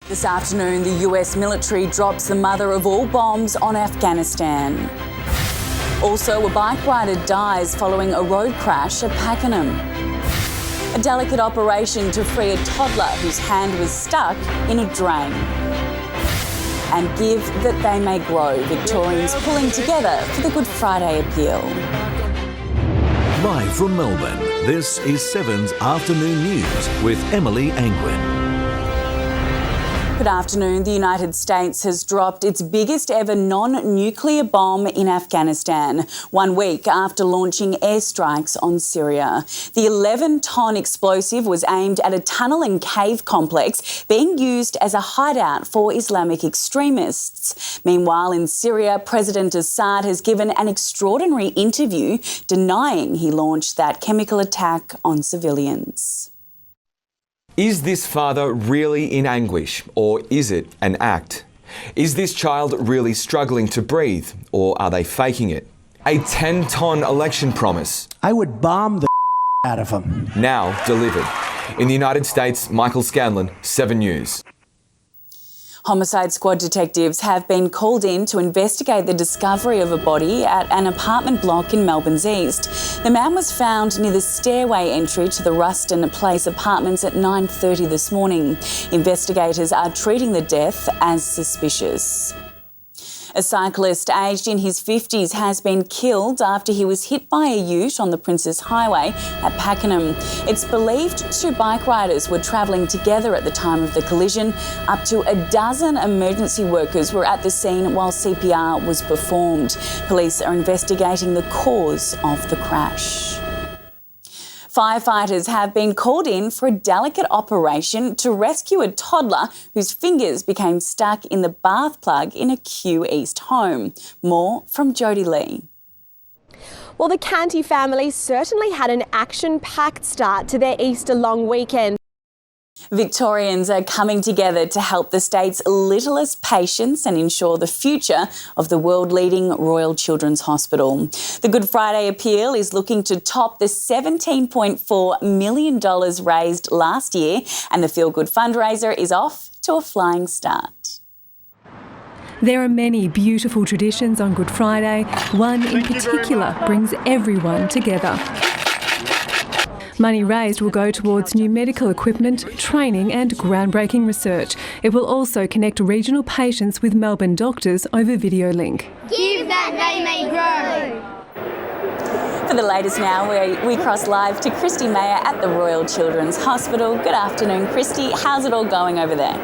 This afternoon, the US military drops the mother of all bombs on Afghanistan. Also, a bike rider dies following a road crash at Pakenham. A delicate operation to free a toddler whose hand was stuck in a drain. And give that they may grow, Victorians pulling together for the Good Friday appeal. Live from Melbourne, this is 7's Afternoon News with Emily Angwin. Good afternoon. The United States has dropped its biggest ever non-nuclear bomb in Afghanistan, 1 week after launching airstrikes on Syria. The 11-ton explosive was aimed at a tunnel and cave complex being used as a hideout for Islamic extremists. Meanwhile, in Syria, President Assad has given an extraordinary interview denying he launched that chemical attack on civilians. Is this father really in anguish, or is it an act? Is this child really struggling to breathe, or are they faking it? A 10-ton election promise. I would bomb the out of them. Now delivered. In the United States, Michael Scanlon, 7 News. Homicide squad detectives have been called in to investigate the discovery of a body at an apartment block in Melbourne's east. The man was found near the stairway entry to the Ruston Place apartments at 9:30 this morning. Investigators are treating the death as suspicious. A cyclist aged in his 50s has been killed after he was hit by a ute on the Princess Highway at Pakenham. It's believed 2 bike riders were travelling together at the time of the collision. Up to a dozen emergency workers were at the scene while CPR was performed. Police are investigating the cause of the crash. Firefighters have been called in for a delicate operation to rescue a toddler whose fingers became stuck in the bath plug in a Kew East home. More from JODI Lee. Well, the Canty family certainly had an action-packed start to their Easter long weekend. Victorians are coming together to help the state's littlest patients and ensure the future of the world-leading Royal Children's Hospital. The Good Friday appeal is looking to top the $17.4 million raised last year, and the Feel Good fundraiser is off to a flying start. There are many beautiful traditions on Good Friday. One in particular brings everyone together. Money raised will go towards new medical equipment, training and groundbreaking research. It will also connect regional patients with Melbourne doctors over video link. Give that they may grow. For the latest now, we cross live to Christy Mayer at the Royal Children's Hospital. Good afternoon, Christy. How's it all going over there?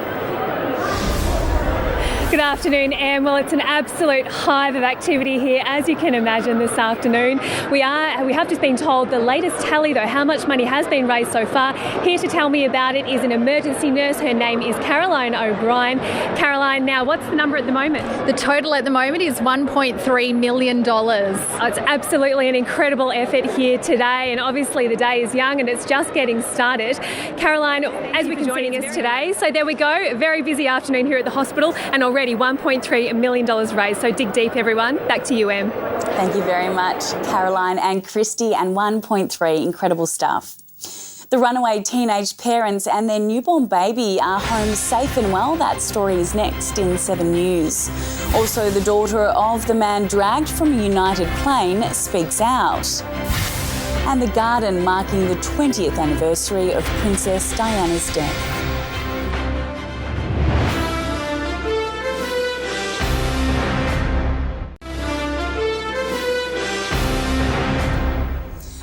Good afternoon, Em. Well, it's an absolute hive of activity here, as you can imagine, this afternoon. We have just been told the latest tally, though, how much money has been raised so far. Here to tell me about it is an emergency nurse. Her name is Caroline O'Brien. Caroline, now, what's the number at the moment? The total at the moment is $1.3 million. It's absolutely an incredible effort here today, and obviously the day is young and it's just getting started. Caroline, as we can see us today, so there we go, a very busy afternoon here at the hospital, and already $1.3 million raised. So dig deep, everyone. Back to you, Em. Thank you very much, Caroline and Christy, and 1.3, incredible stuff. The runaway teenage parents and their newborn baby are home safe and well. That story is next in 7 News. Also, the daughter of the man dragged from a United plane speaks out. And the garden marking the 20th anniversary of Princess Diana's death.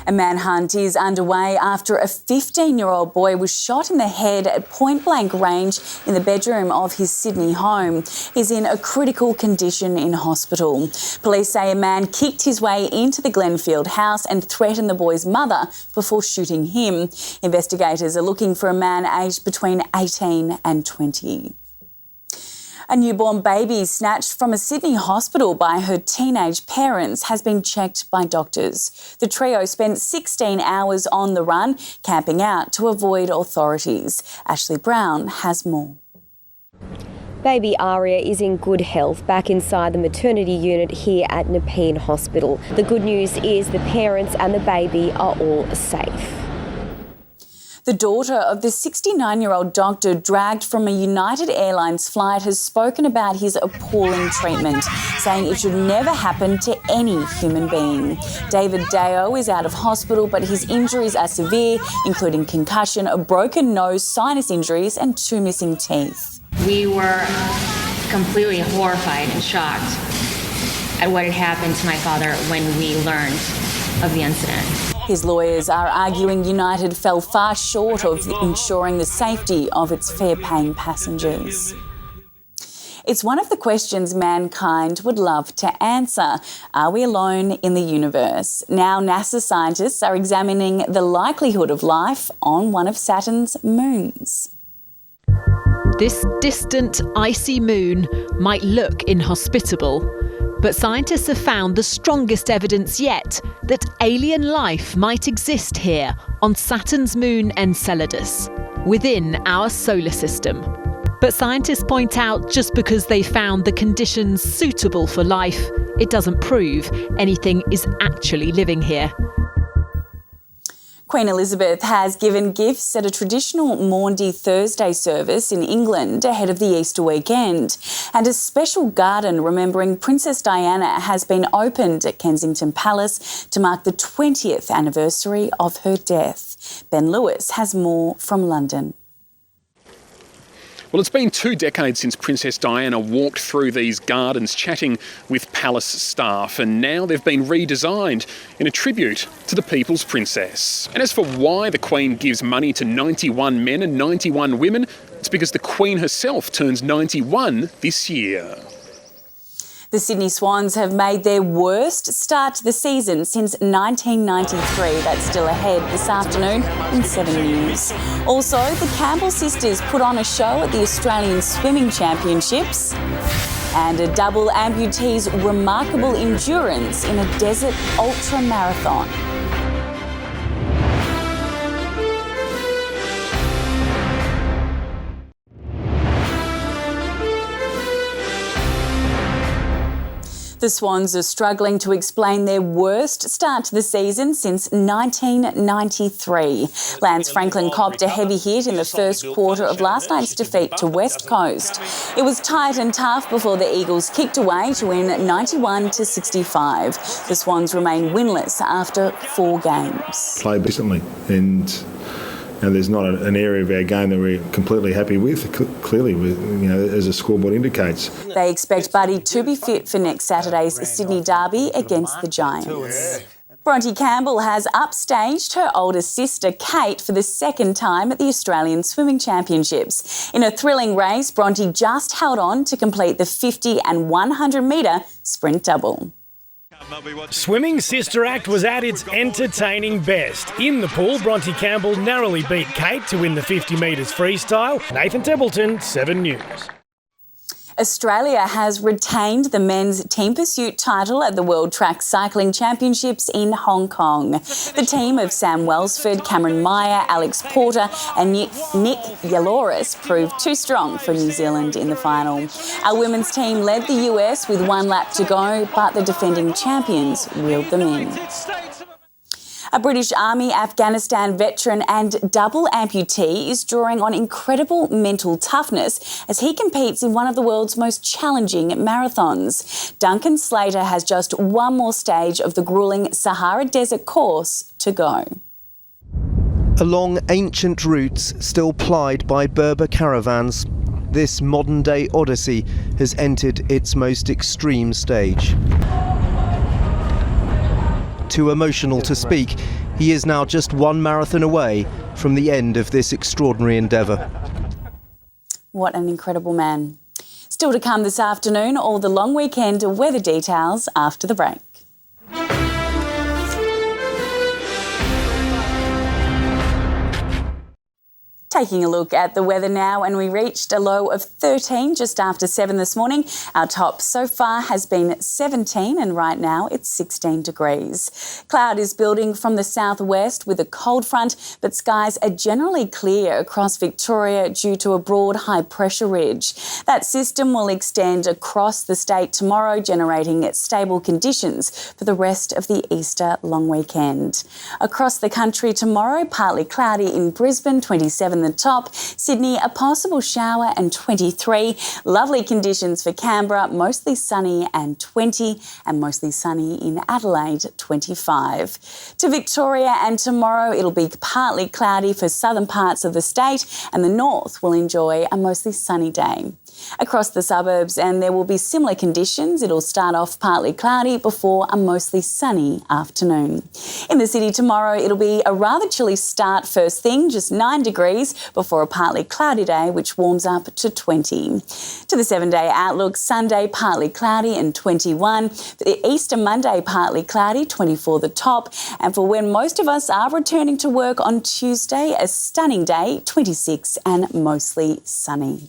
A manhunt is underway after a 15-year-old boy was shot in the head at point-blank range in the bedroom of his Sydney home. He's in a critical condition in hospital. Police say a man kicked his way into the Glenfield house and threatened the boy's mother before shooting him. Investigators are looking for a man aged between 18 and 20. A newborn baby snatched from a Sydney hospital by her teenage parents has been checked by doctors. The trio spent 16 hours on the run, camping out to avoid authorities. Ashley Brown has more. Baby Aria is in good health back inside the maternity unit here at Nepean Hospital. The good news is the parents and the baby are all safe. The daughter of the 69-year-old doctor dragged from a United Airlines flight has spoken about his appalling treatment, saying it should never happen to any human being. David Deo is out of hospital, but his injuries are severe, including concussion, a broken nose, sinus injuries and 2 missing teeth. We were completely horrified and shocked at what had happened to my father when we learned of the incident. His lawyers are arguing United fell far short of ensuring the safety of its fare-paying passengers. It's one of the questions mankind would love to answer. Are we alone in the universe? Now NASA scientists are examining the likelihood of life on one of Saturn's moons. This distant, icy moon might look inhospitable, but scientists have found the strongest evidence yet that alien life might exist here on Saturn's moon Enceladus, within our solar system. But scientists point out just because they found the conditions suitable for life, it doesn't prove anything is actually living here. Queen Elizabeth has given gifts at a traditional Maundy Thursday service in England ahead of the Easter weekend. And a special garden remembering Princess Diana has been opened at Kensington Palace to mark the 20th anniversary of her death. Ben Lewis has more from London. Well, it's been 2 decades since Princess Diana walked through these gardens chatting with palace staff, and now they've been redesigned in a tribute to the people's princess. And as for why the Queen gives money to 91 men and 91 women, it's because the Queen herself turns 91 this year. The Sydney Swans have made their worst start to the season since 1993. That's still ahead this afternoon in 7 News. Also, the Campbell sisters put on a show at the Australian Swimming Championships. And a double amputee's remarkable endurance in a desert ultra marathon. The Swans are struggling to explain their worst start to the season since 1993. Lance Franklin copped a heavy hit in the first quarter of last night's defeat to West Coast. It was tight and tough before the Eagles kicked away to win 91-65. The Swans remain winless after 4 games. Played decently, and there's not an area of our game that we're completely happy with, clearly, as the scoreboard indicates. They expect Buddy to be fit for next Saturday's Sydney derby against the Giants. Bronte Campbell has upstaged her older sister Kate for the 2nd time at the Australian Swimming Championships. In a thrilling race, Bronte just held on to complete the 50 and 100 metre sprint double. Swimming Sister Act was at its entertaining best. In the pool, Bronte Campbell narrowly beat Kate to win the 50 metres freestyle. Nathan Templeton, 7 News. Australia has retained the men's team pursuit title at the World Track Cycling Championships in Hong Kong. The team of Sam Welsford, Cameron Meyer, Alex Porter and Nick Yaloris proved too strong for New Zealand in the final. Our women's team led the US with 1 lap to go, but the defending champions reeled them in. A British Army Afghanistan veteran and double amputee is drawing on incredible mental toughness as he competes in one of the world's most challenging marathons. Duncan Slater has just one more stage of the gruelling Sahara Desert course to go. Along ancient routes still plied by Berber caravans, this modern-day odyssey has entered its most extreme stage. Too emotional to speak, he is now just 1 marathon away from the end of this extraordinary endeavour. What an incredible man. Still to come this afternoon, all the long weekend weather details after the break. Taking a look at the weather now, and we reached a low of 13 just after 7 this morning. Our top so far has been 17 and right now it's 16 degrees. Cloud is building from the southwest with a cold front, but skies are generally clear across Victoria due to a broad high pressure ridge. That system will extend across the state tomorrow, generating stable conditions for the rest of the Easter long weekend. Across the country tomorrow, partly cloudy in Brisbane, 27 the top. Sydney, a possible shower and 23. Lovely conditions for Canberra, mostly sunny and 20, and mostly sunny in Adelaide, 25. To Victoria, and tomorrow it'll be partly cloudy for southern parts of the state, and the north will enjoy a mostly sunny day. Across the suburbs, and there will be similar conditions. It'll start off partly cloudy before a mostly sunny afternoon. In the city tomorrow, it'll be a rather chilly start first thing, just 9 degrees, before a partly cloudy day, which warms up to 20. To the 7-day outlook, Sunday partly cloudy and 21. For the Easter Monday, partly cloudy, 24 the top. And for when most of us are returning to work on Tuesday, a stunning day, 26 and mostly sunny.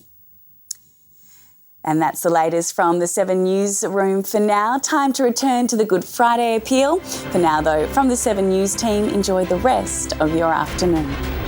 And that's the latest from the 7 Newsroom for now. Time to return to the Good Friday appeal. For now, though, from the 7 News team, enjoy the rest of your afternoon.